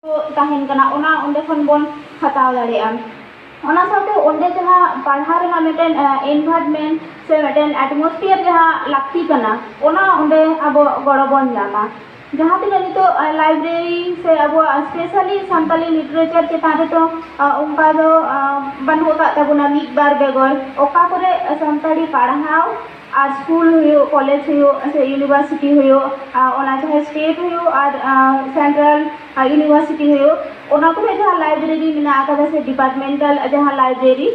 tahen kana ona onde khon bon hataw dareya ona saute onde jaha parha rena meten environment se meten atmosphere jaha lakti kana ona onde abo goro bon nyama जहाँ तीन नितो library से अब specially Santali literature चेतान रे तो उनका दो बनु का तबुना मिद बार बेगोर ओका करे सानताली पढ़ाओ आज स्कूल हुयो कॉलेज हुयो से यूनिवर्सिटी हुयो ओना चाहे स्टेट हुयो और सेंट्रल यूनिवर्सिटी हुयो ओना करे जहाँ लाइब्रेरी मिना आका से डिपार्टमेंटल जहाँ लाइब्रेरी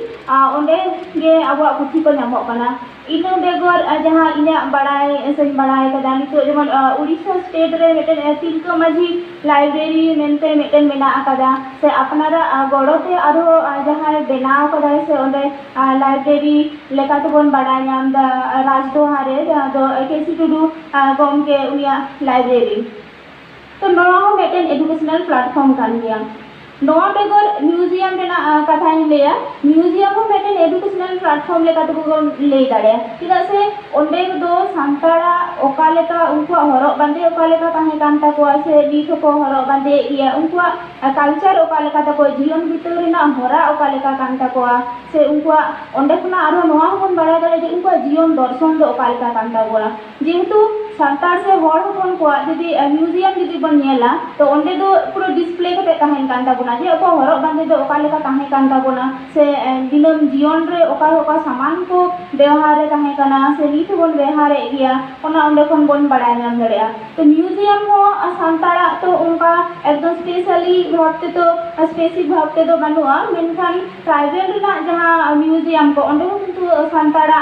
ओंडे गे अब पुथी को नामो कना इनो बेगोर जहाँ इना बड़ाई से बड़ाई का जानी तो जमन उड़ीसा स्टेट रे मेटन तिलका माझी लाइब्रेरी मेनते मेटन मेना आकादा से अपनारा गड़ोते आरो जहाँ बेनाव कदा से ओंडे लाइब्रेरी लेकाते बोन बड़ाई नाम दा राजदोहा रे जहाँ दो केसी टुडू गमके उनिया लाइब्रेरी तो नोआ मेटन एजुकेशनल प्लेटफॉर्म कान गया नोआ बेगोर म्यूजियम रेना कथा लेया म्यूजियम हो मेटन एजुकेशनल प्लेटफॉर्म लेका तो ले दाड़े चेदा से ओंडे दो सांताड़ा ओका लेका उनका हरक बांदे ओका लेका ताहे कान ताकोआ से नीथ को हरक बांदे इया उनका कल्चर ओका लेका ताको जीवन भितर रेना हरा ओका लेका कान ताकोआ से उनका ओंडे खुना आरो नोआ होन बड़ा दाड़े जे उनका जीवन दर्शन दो ओका लेका कान ताकोआ जेहेतु सांताड़ से हर होन को जदि म्यूजियम जदि बन नेला तो ओंडे दो पूरा डिस्प्ले कते ताहेन कान ताबोना जे ओका हरक बांदे दो ओका लेका ताहे कान ताबोना से दिनम जीवन रे ओका सामान को व्यवहार ताहे काना से नीथ बोन व्यवहार गया ओना ओंडे खन बोन बड़ा नाम दड़ेया तो म्यूजियम हो सांताड़ा तो उनका एकदम स्पेशली भावते तो स्पेसिफिक भावते तो बनुआ मेनखान ट्राइबल रेना जहां म्यूजियम को ओंडे किंतु सांताड़ा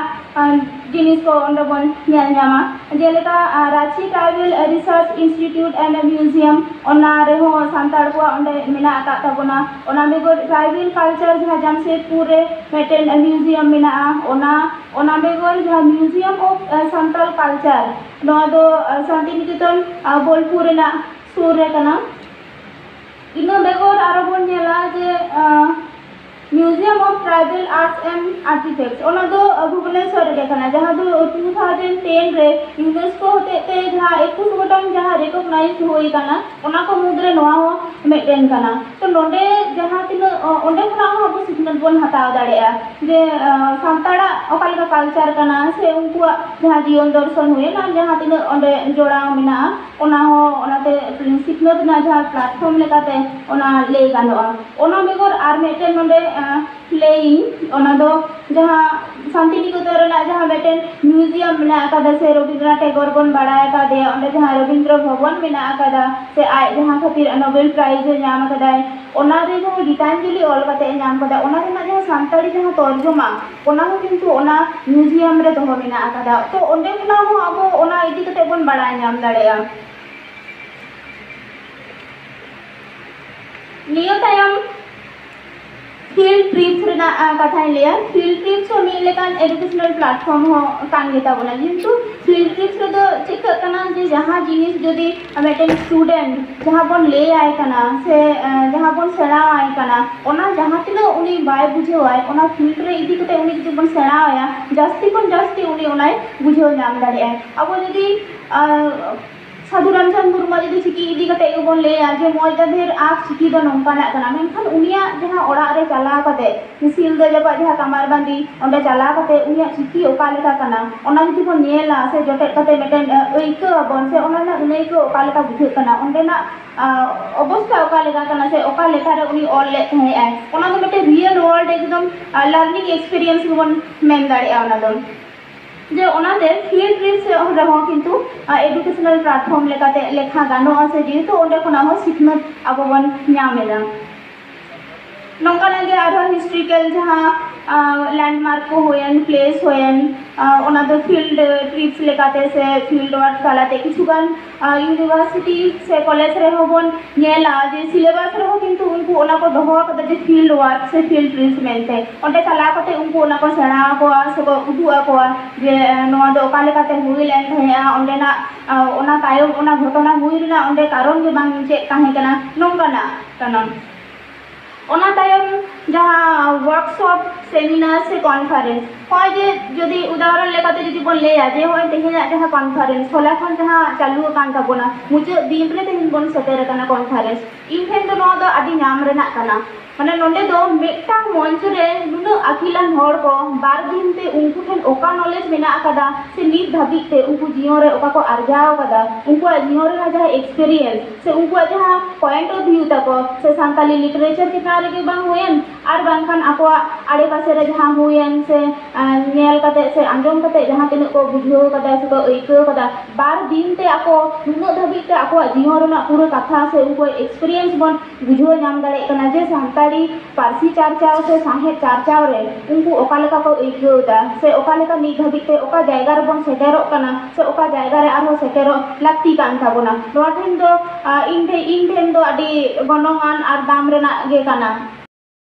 जिनिस को ओंडे बोन नेल नामा जेलेका Ranchi tribal research institute and museum ओना रे हो सांताड़ को ओंडे मेना का ताबोना ओना बेगोर ट्राइबल कल्चर जहां जमशेदपुर रे मेटेन म्यूजियम मेना ओना बेगोर जहां म्यूजियम ऑफ सांताल कल्चर नोआ दो शांतिनिकेतन बोलपुर रेना सुर रे कना इनो बेगोर आरो बोन नेला जे museum of tribal arts and artefacts ओना दो भुवनेश्वर रे कना जहां दो 2010 रे यूनेस्को होते ते जहां 21 गोटन जहां रिकॉग्नाइज होई कना ओना को मुद्रे नोआ हो मेटेन कना तो नोंडे जहां तीन ओंडे खना हो अब सिखनत बोन हटाव दाड़ेया जे सांताड़ा ओका लेका कल्चर कना से उनकुआ जहां जीवन दर्शन हुए ना जहां तीन ओंडे जोड़ाव मेना ओना हो ओनाते सिखनत ना जहां प्लेटफॉर्म लेकाते ओना ले गानोआ ओना बेगोर आर मेटेन नोंडे प्लेइंग ओना दो जहां शांतिनिकेतन रेना जहां मेटेन म्यूजियम मेना आकादा से रविंद्रनाथ टैगोर बोन बड़ाय का दे ओंडे जहां रविंद्र भवन मेना आकादा से आय जहां खातिर नोबेल प्राइज नाम आकादाय ओना रे जहां गीतांजलि ऑल काते नाम कादा ओना रेना जहां सांताड़ी जहां तर्जुमा ओना हो किंतु ओना म्यूजियम रे दोहो मेना आकादा तो ओंडे खना हो अब ओना इदि कते बोन बड़ाय नाम दाड़ेया नियो तायम फील्ड ट्रिप्स रेना कथा लिया फील्ड ट्रिप्स हो मिले कान एजुकेशनल प्लेटफॉर्म हो कान गेता बोला किंतु फील्ड ट्रिप्स रे दो चेक कना जे जहां जिनिस जदी मेटेन स्टूडेंट जहां बोन ले आय कना से जहां बोन सेना आय कना ओना जहां तिना उनी बाय बुझे आय ओना फील्ड रे इदि कते उनी जदी बोन सेना आया जास्ती कोन जास्ती उनी ओनाय बुझे नाम दाड़े आय अब जदी साधु रामचंद्र मुर्मू जदी चिकी इदी कते बोन लेया जे मौज ढेर आप चिकी दो नोंकाना कना मेनखान उनिया जहां ओड़ा रे चला कते सिल दो जबा जहां कमार बांदी ओंडे चला कते उनिया चिकी ओका लेका कना ओना जदी बोन नेला से जोटे कते मेटेन ओइको बोन से ओना ना उनै को ओका लेका बुझे कना ओंडे ना अवस्था ओका लेका कना से ओका लेका रे उनी ऑल ले थाहे आय ओना दो मेटे रियल वर्ल्ड एकदम लर्निंग एक्सपीरियंस बोन मेन दाड़े ओना दो जे ओनाते फील्ड ट्रिप्स रहो किंतु एजुकेशनल प्लेटफॉर्म लेकाते लेखा गानो से जेहेतु ओंडे खना हो सिखनत अब बन ᱧᱟᱢᱮᱫᱟ नौकाना गे आरो हिस्ट्रिकल जहाँ लैंडमार्क को होयन प्लेस होयन ओना दो फील्ड ट्रिप्स लेकाते से फील्ड वर्क चलाते किछुगान यूनिवर्सिटी से कॉलेज रे होबन नेला जे सिलेबस रे हो किंतु उनको ओना को दोहो कते जे फील्ड वर्क से फील्ड ट्रिप्स मेनते ओंडे चला कते उनको ओना को सेना को से को उदुआ को जे नोआ दो ओका लेकाते हुई लेन थाया ओंडे ना ओना तायम ओना घटना हुई रेना ओंडे कारण जे बांग जे ताहे कना नोंकाना कना ओना तायम जहाँ वर्कशॉप सेमिनार से कॉन्फ्रेंस होय जे जदि उदाहरण लेकाते जदि बन लेया जे होय तेहेना जहाँ कॉन्फ्रेंस होला खन जहाँ चालू कान ताबोना मुझे दिन रे तेहेन बन सेटेर काना कॉन्फ्रेंस इन ठेन दो नोआ दो आदि नाम रेना काना माने नोंडे दो मेटांग मंच रे नुनो अखिलान हर को बार दिन ते उनको ठेन ओका नॉलेज मेना अकादा से नित धाबी ते उनको जीवन रे ओका को अर्जाव कदा उनको जीवन रे जहाँ एक्सपीरियंस से उनको जहाँ पॉइंट ऑफ व्यू तको से सांताली लिटरेचर चिता रे बांग होयन आर बांखान आपवा आड़े पासे रे जहाँ होयन से नेल कते से आंजम कते जहाँ तिन को बुझो कदा से को एको कदा बार दिन ते ako नुनो धाबी ते आपवा जीवन रे पूरा कथा से उनको एक्सपीरियंस बन बुझो नाम दाड़े कना जे सांताली पारसी चारचाव से साहे चारचाव रे उनको ओका लेका को एकोदा से ओका लेका नित धाबी ते ओका जायगा रे बन सेटेरो कना से ओका जायगा रे आरो सेटेरो लाक्ति कान ताबोना नोआ ठेन दो इन ठेन दो आदि गनोंगान आर दाम रेना गे काना